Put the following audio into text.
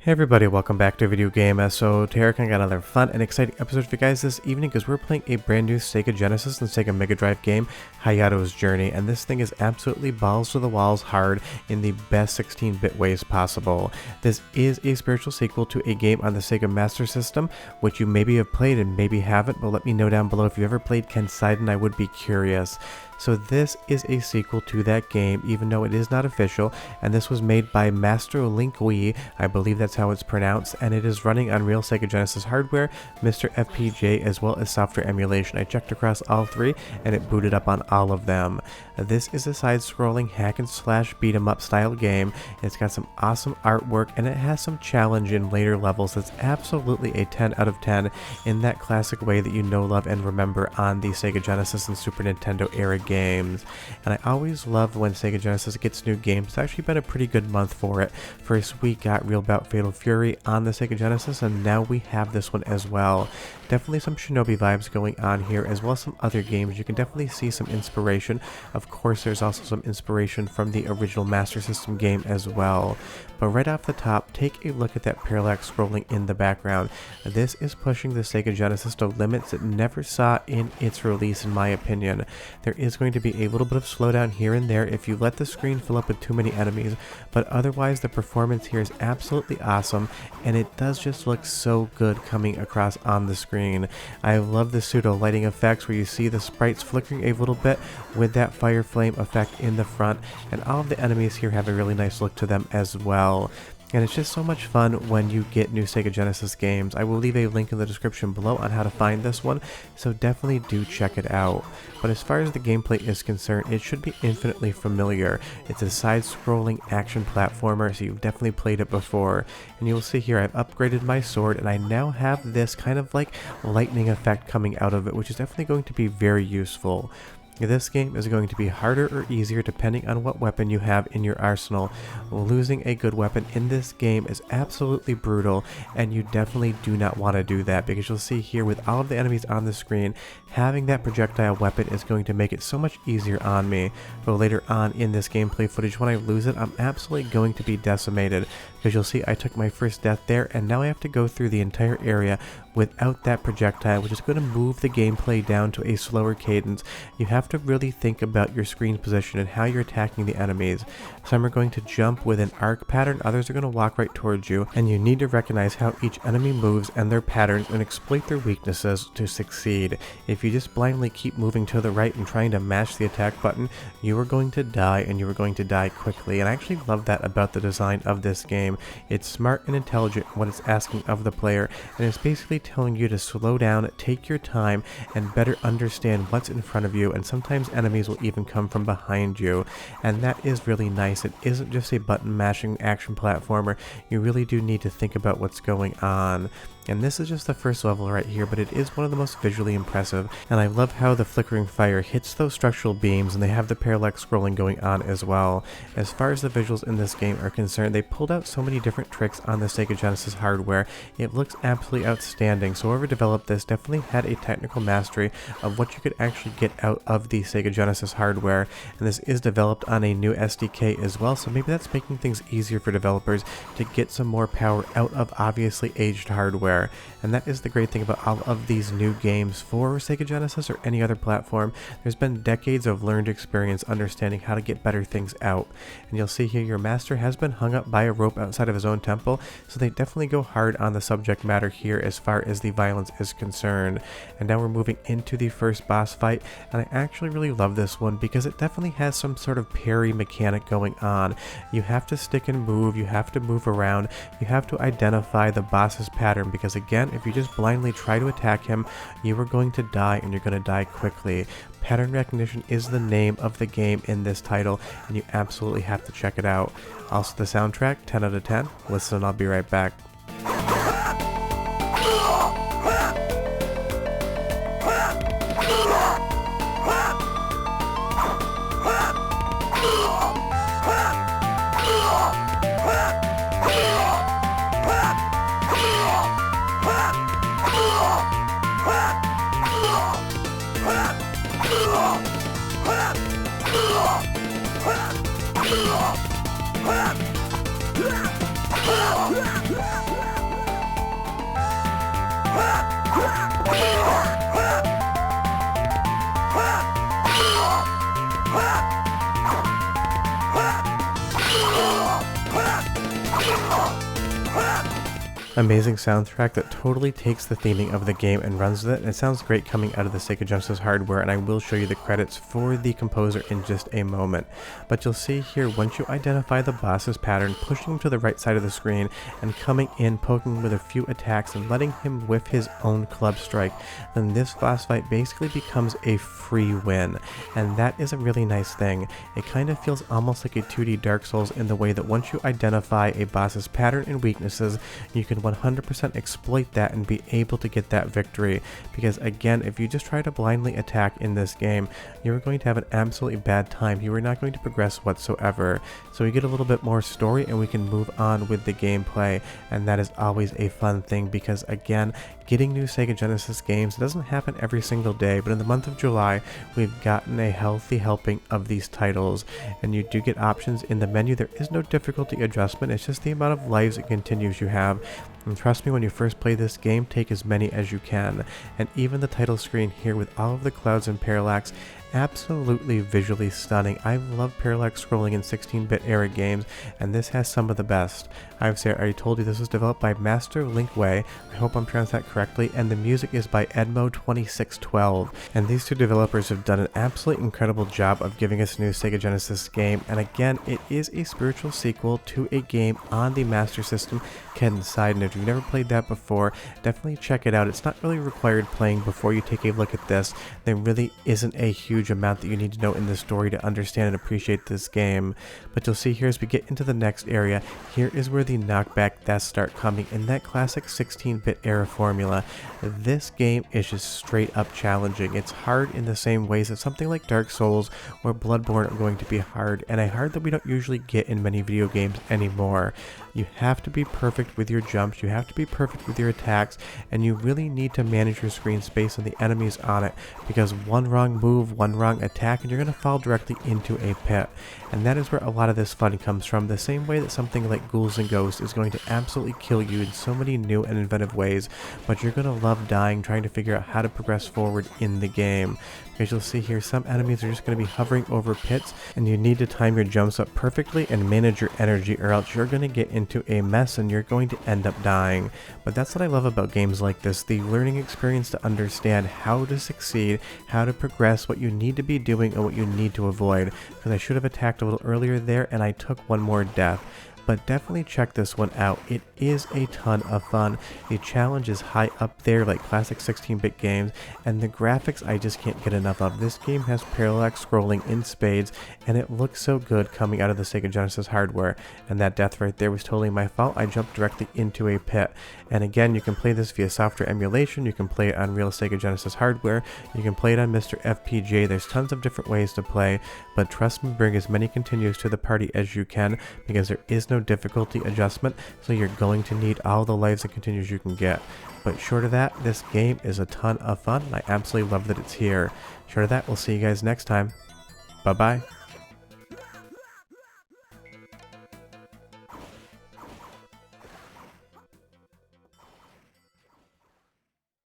Hey everybody, welcome back to Video Game Esoteric. I got another fun and exciting episode for you guys this evening because we're playing a brand new Sega Genesis and Sega Mega Drive game, Hayato's Journey, and this thing is absolutely balls to the walls hard in the best 16-bit ways possible. This is a spiritual sequel to a game on the Sega Master System, which you maybe have played and maybe haven't, but let me know down below if you've ever played Kenseiden. I would be curious. So this is a sequel to that game, even though it is not official, and this was made by Master Link Wii, I believe that's how it's pronounced, and it is running on real Sega Genesis hardware, Mr. FPGA, as well as software emulation. I checked across all three, and it booted up on all of them. This is a side-scrolling hack-and-slash beat-em-up style game. It's got some awesome artwork, and it has some challenge in later levels that's absolutely a 10 out of 10 in that classic way that you know, love, and remember on the Sega Genesis and Super Nintendo era games. And I always love when Sega Genesis gets new games. It's actually been a pretty good month for it. First we got Real Bout Fatal Fury on the Sega Genesis, and now we have this one as well. Definitely some Shinobi vibes going on here, as well as some other games. You can definitely see some inspiration. Of course, there's also some inspiration from the original Master System game as well. But right off the top, take a look at that parallax scrolling in the background. This is pushing the Sega Genesis to limits it never saw in its release, in my opinion. There is going to be a little bit of slowdown here and there if you let the screen fill up with too many enemies, but otherwise the performance here is absolutely awesome, and it does just look so good coming across on the screen. I love the pseudo lighting effects where you see the sprites flickering a little bit with that fire flame effect in the front, and all of the enemies here have a really nice look to them as well. And it's just so much fun when you get new Sega Genesis games. I will leave a link in the description below on how to find this one, so definitely do check it out. But as far as the gameplay is concerned, it should be infinitely familiar. It's a side-scrolling action platformer, so you've definitely played it before. And you'll see here I've upgraded my sword, and I now have this kind of like lightning effect coming out of it, which is definitely going to be very useful. This game is going to be harder or easier depending on what weapon you have in your arsenal. Losing a good weapon in this game is absolutely brutal, and you definitely do not want to do that, because you'll see here with all of the enemies on the screen, having that projectile weapon is going to make it so much easier on me. But later on in this gameplay footage, when I lose it, I'm absolutely going to be decimated, because you'll see I took my first death there, and now I have to go through the entire area without that projectile, which is going to move the gameplay down to a slower cadence. You have to really think about your screen position and how you're attacking the enemies. Some are going to jump with an arc pattern, others are going to walk right towards you, and you need to recognize how each enemy moves and their patterns and exploit their weaknesses to succeed. If you just blindly keep moving to the right and trying to mash the attack button, you are going to die, and you are going to die quickly. And I actually love that about the design of this game. It's smart and intelligent in what it's asking of the player, and it's basically telling you to slow down, take your time, and better understand what's in front of you, and sometimes enemies will even come from behind you, and that is really nice. It isn't just a button mashing action platformer. You really do need to think about what's going on. And this is just the first level right here, but it is one of the most visually impressive, and I love how the flickering fire hits those structural beams, and they have the parallax scrolling going on as well. As far as the visuals in this game are concerned, they pulled out so many different tricks on the Sega Genesis hardware. It looks absolutely outstanding, so whoever developed this definitely had a technical mastery of what you could actually get out of the Sega Genesis hardware, and this is developed on a new SDK as well, so maybe that's making things easier for developers to get some more power out of obviously aged hardware. And that is the great thing about all of these new games for Sega Genesis or any other platform. There's been decades of learned experience understanding how to get better things out. And you'll see here your master has been hung up by a rope outside of his own temple, so they definitely go hard on the subject matter here as far as the violence is concerned. And now we're moving into the first boss fight, and I actually really love this one because it definitely has some sort of parry mechanic going on. You have to stick and move, you have to move around, you have to identify the boss's pattern, because again, if you just blindly try to attack him, you are going to die, and you're going to die quickly. Pattern recognition is the name of the game in this title, and you absolutely have to check it out. Also, the soundtrack, 10 out of 10. Listen, I'll be right back. Ah! Amazing soundtrack that totally takes the theming of the game and runs with it, and it sounds great coming out of the Sega Genesis hardware, and I will show you the credits for the composer in just a moment. But you'll see here, once you identify the boss's pattern, pushing him to the right side of the screen and coming in, poking with a few attacks and letting him whiff his own club strike, then this boss fight basically becomes a free win, and that is a really nice thing. It kind of feels almost like a 2D Dark Souls in the way that once you identify a boss's pattern and weaknesses, you can 100% exploit that and be able to get that victory, because again, if you just try to blindly attack in this game, you're going to have an absolutely bad time. You are not going to progress whatsoever. So we get a little bit more story and we can move on with the gameplay, and that is always a fun thing, because again, getting new Sega Genesis games doesn't happen every single day, but in the month of July, we've gotten a healthy helping of these titles, and you do get options in the menu. There is no difficulty adjustment, it's just the amount of lives and continues you have. And trust me, when you first play this game, take as many as you can. And even the title screen here with all of the clouds and parallax, absolutely visually stunning. I love parallax scrolling in 16-bit era games, and this has some of the best. I've already told you this was developed by Master Linkway, I hope I'm pronouncing that correctly, and the music is by Edmo2612. And these two developers have done an absolutely incredible job of giving us a new Sega Genesis game, and again, it is a spiritual sequel to a game on the Master System, Ken Side, and if you've never played that before, definitely check it out. It's not really required playing before you take a look at this. There really isn't a huge amount that you need to know in the story to understand and appreciate this game. But you'll see here as we get into the next area, here is where the knockback deaths start coming in that classic 16-bit era formula. This game is just straight up challenging. It's hard in the same ways that something like Dark Souls or Bloodborne are going to be hard, and a hard that we don't usually get in many video games anymore. You have to be perfect with your jumps, you have to be perfect with your attacks, and you really need to manage your screen space and the enemies on it, because one wrong move, one wrong attack, and you're going to fall directly into a pit. And that is where a lot of this fun comes from, the same way that something like Ghouls and Ghosts is going to absolutely kill you in so many new and inventive ways, but you're going to love dying trying to figure out how to progress forward in the game. As you'll see here, some enemies are just going to be hovering over pits, and you need to time your jumps up perfectly and manage your energy, or else you're going to get into a mess and you're going to end up dying. But that's what I love about games like this, the learning experience to understand how to succeed, how to progress, what you need to be doing and what you need to avoid, because I should have attacked a little earlier there and I took one more death. But definitely check this one out. It is a ton of fun. The challenge is high up there like classic 16-bit games, and the graphics I just can't get enough of. This game has parallax scrolling in spades, and it looks so good coming out of the Sega Genesis hardware. And that death right there was totally my fault. I jumped directly into a pit. And again, you can play this via software emulation, you can play it on real Sega Genesis hardware, you can play it on Mr. FPGA. There's tons of different ways to play, but trust me, bring as many continues to the party as you can, because there is no difficulty adjustment, so you're going to need all the lives and continues you can get. But short of that, this game is a ton of fun, and I absolutely love that it's here. Short of that, we'll see you guys next time. Bye bye.